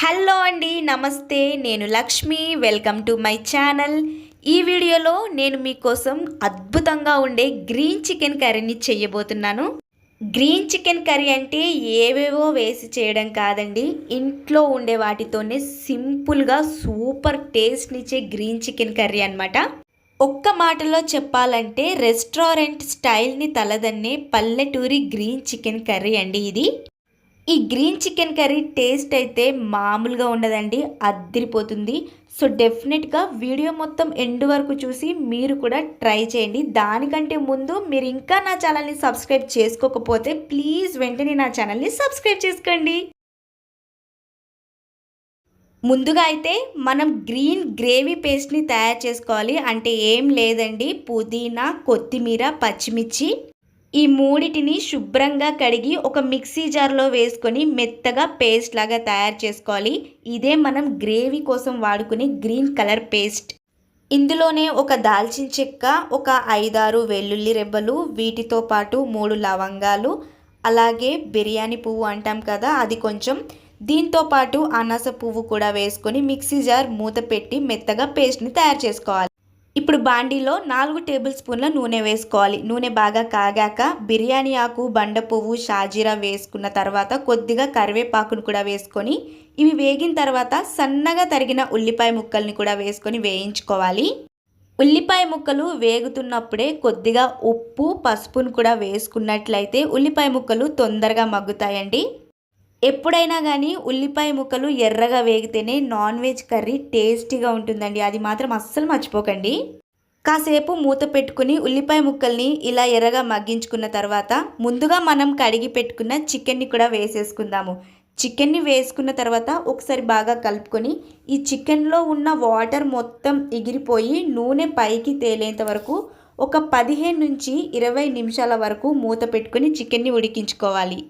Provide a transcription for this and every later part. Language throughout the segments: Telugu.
హలో అండి, నమస్తే. నేను Lakshmi. Welcome to my channel. ఈ వీడియోలో నేను మీకోసం అద్భుతంగా ఉండే గ్రీన్ చికెన్ కర్రీని చేయబోతున్నాను. గ్రీన్ చికెన్ కర్రీ అంటే ఏవేవో వేసి చేయడం కాదండి, ఇంట్లో ఉండే వాటితోనే సింపుల్గా సూపర్ టేస్ట్నిచ్చే గ్రీన్ చికెన్ కర్రీ అనమాట. ఒక్క మాటలో చెప్పాలంటే రెస్టారెంట్ స్టైల్ని తలదన్నే పల్లెటూరి గ్రీన్ చికెన్ కర్రీ అండి ఇది. ఈ గ్రీన్ చికెన్ కర్రీ టేస్ట్ అయితే మామూలుగా ఉండదండి, అద్దిరిపోతుంది. సో డెఫినెట్గా వీడియో మొత్తం ఎండ్ వరకు చూసి మీరు కూడా ట్రై చేయండి. దానికంటే ముందు మీరు ఇంకా నా ఛానల్ని సబ్స్క్రైబ్ చేసుకోకపోతే ప్లీజ్ వెంటనే నా ఛానల్ని సబ్స్క్రైబ్ చేసుకోండి. ముందుగా అయితే మనం గ్రీన్ గ్రేవీ పేస్ట్ని తయారు చేసుకోవాలి. అంటే ఏం లేదండి, పుదీనా, కొత్తిమీర, పచ్చిమిర్చి ఈ మూడిటిని శుభ్రంగా కడిగి ఒక మిక్సీ జార్లో వేసుకొని మెత్తగా పేస్ట్ లాగా తయారు చేసుకోవాలి. ఇదే మనం గ్రేవీ కోసం వాడుకునే గ్రీన్ కలర్ పేస్ట్. ఇందులోనే ఒక దాల్చిన చెక్క, ఒక 5-6 వెల్లుల్లి రెబ్బలు, వీటితో పాటు 3 లవంగాలు, అలాగే బిర్యానీ పువ్వు అంటాం కదా అది కొంచెం, దీంతో పాటు అనాస పువ్వు కూడా వేసుకొని మిక్సీ జార్ మూత పెట్టి మెత్తగా పేస్ట్ని తయారు చేసుకోవాలి. ఇప్పుడు బాండీలో 4 టేబుల్ స్పూన్ల నూనె వేసుకోవాలి. నూనె బాగా కాగాక బిర్యానీ ఆకు, బండ పువ్వు, షాజీరా వేసుకున్న తర్వాత కొద్దిగా కరివేపాకును కూడా వేసుకొని ఇవి వేగిన తర్వాత సన్నగా తరిగిన ఉల్లిపాయ ముక్కల్ని కూడా వేసుకొని వేయించుకోవాలి. ఉల్లిపాయ ముక్కలు వేగుతున్నప్పుడే కొద్దిగా ఉప్పు, పసుపును కూడా వేసుకున్నట్లయితే ఉల్లిపాయ ముక్కలు తొందరగా మగ్గుతాయండి. ఎప్పుడైనా కానీ ఉల్లిపాయ ముక్కలు ఎర్రగా వేగితేనే నాన్ వెజ్ కర్రీ టేస్టీగా ఉంటుందండి, అది మాత్రం అస్సలు మర్చిపోకండి. కాసేపు మూత పెట్టుకుని ఉల్లిపాయ ముక్కల్ని ఇలా ఎర్రగా మగ్గించుకున్న తర్వాత ముందుగా మనం కడిగి పెట్టుకున్న చికెన్ని కూడా వేసేసుకుందాము. చికెన్ని వేసుకున్న తర్వాత ఒకసారి బాగా కలుపుకొని ఈ చికెన్లో ఉన్న వాటర్ మొత్తం ఎగిరిపోయి నూనె పైకి తేలేంత వరకు ఒక 15 నుంచి 20 నిమిషాల వరకు మూత పెట్టుకుని చికెన్ని ఉడికించుకోవాలి.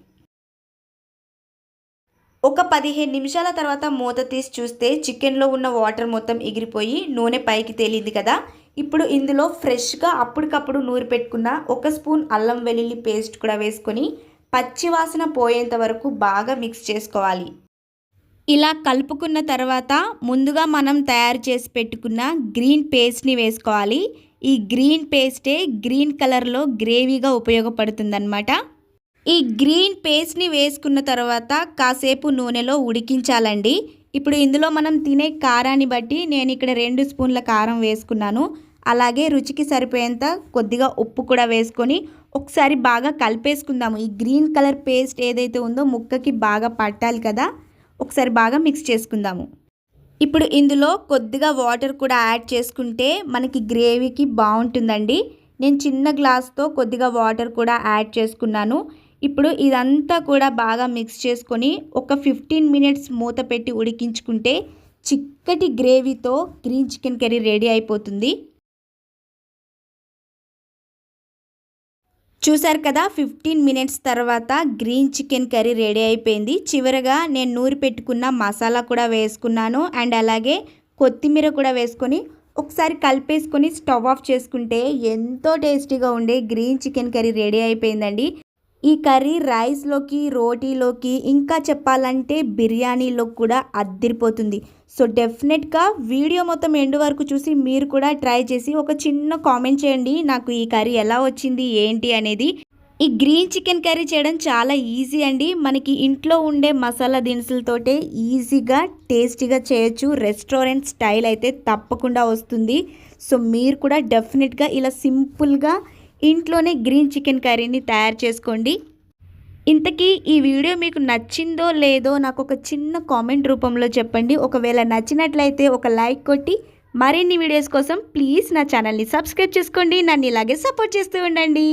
ఒక 15 నిమిషాల తర్వాత మూత తీసి చూస్తే చికెన్లో ఉన్న వాటర్ మొత్తం ఎగిరిపోయి నూనె పైకి తేలింది కదా. ఇప్పుడు ఇందులో ఫ్రెష్గా అప్పటికప్పుడు నూరి పెట్టుకున్న 1 స్పూన్ అల్లం వెల్లుల్లి పేస్ట్ కూడా వేసుకొని పచ్చివాసన పోయేంత వరకు బాగా మిక్స్ చేసుకోవాలి. ఇలా కలుపుకున్న తర్వాత ముందుగా మనం తయారు చేసి పెట్టుకున్న గ్రీన్ పేస్ట్ని వేసుకోవాలి. ఈ గ్రీన్ పేస్టే గ్రీన్ కలర్లో గ్రేవీగా ఉపయోగపడుతుందన్నమాట. ఈ గ్రీన్ పేస్ట్ని వేసుకున్న తర్వాత కాసేపు నూనెలో ఉడికించాలండి. ఇప్పుడు ఇందులో మనం తినే కారాన్ని బట్టి నేను ఇక్కడ 2 స్పూన్ల కారం వేసుకున్నాను. అలాగే రుచికి సరిపోయేంత కొద్దిగా ఉప్పు కూడా వేసుకొని ఒకసారి బాగా కలిపేసుకుందాము. ఈ గ్రీన్ కలర్ పేస్ట్ ఏదైతే ఉందో ముక్కకి బాగా పట్టాలి కదా, ఒకసారి బాగా మిక్స్ చేసుకుందాము. ఇప్పుడు ఇందులో కొద్దిగా వాటర్ కూడా యాడ్ చేసుకుంటే మనకి గ్రేవీకి బాగుంటుందండి. నేను చిన్న గ్లాస్తో కొద్దిగా వాటర్ కూడా యాడ్ చేసుకున్నాను. ఇప్పుడు ఇదంతా కూడా బాగా మిక్స్ చేసుకొని ఒక 15 మినిట్స్ మూత పెట్టి ఉడికించుకుంటే చిక్కటి గ్రేవీతో గ్రీన్ చికెన్ కర్రీ రెడీ అయిపోతుంది. చూసారు కదా, 15 మినిట్స్ తర్వాత గ్రీన్ చికెన్ కర్రీ రెడీ అయిపోయింది. చివరగా నేను నూరి పెట్టుకున్న మసాలా కూడా వేసుకున్నాను అండ్ అలాగే కొత్తిమీర కూడా వేసుకొని ఒకసారి కలిపేసుకొని స్టవ్ ఆఫ్ చేసుకుంటే ఎంతో టేస్టీగా ఉండే గ్రీన్ చికెన్ కర్రీ రెడీ అయిపోయిందండి. ఈ కర్రీ రైస్లోకి, రోటీలోకి, ఇంకా చెప్పాలంటే బిర్యానీలో కూడా అద్దిరిపోతుంది. సో డెఫినెట్గా వీడియో మొత్తం ఎండ్ వరకు చూసి మీరు కూడా ట్రై చేసి ఒక చిన్న కామెంట్ చేయండి, నాకు ఈ కర్రీ ఎలా వచ్చింది ఏంటి అనేది. ఈ గ్రీన్ చికెన్ కర్రీ చేయడం చాలా ఈజీ అండి. మనకి ఇంట్లో ఉండే మసాలా దినుసులతోటే ఈజీగా టేస్టీగా చేయొచ్చు. రెస్టారెంట్ స్టైల్ అయితే తప్పకుండా వస్తుంది. సో మీరు కూడా డెఫినెట్గా ఇలా సింపుల్గా ఇంట్లోనే గ్రీన్ చికెన్ కర్రీని తయారు చేసుకోండి. ఇంతకీ ఈ వీడియో మీకు నచ్చిందో లేదో నాకు ఒక చిన్న కామెంట్ రూపంలో చెప్పండి. ఒకవేళ నచ్చినట్లయితే ఒక లైక్ కొట్టి మరిన్ని వీడియోస్ కోసం ప్లీజ్ నా ఛానల్ని సబ్స్క్రైబ్ చేసుకోండి. నన్ను ఇలాగే సపోర్ట్ చేస్తూ ఉండండి.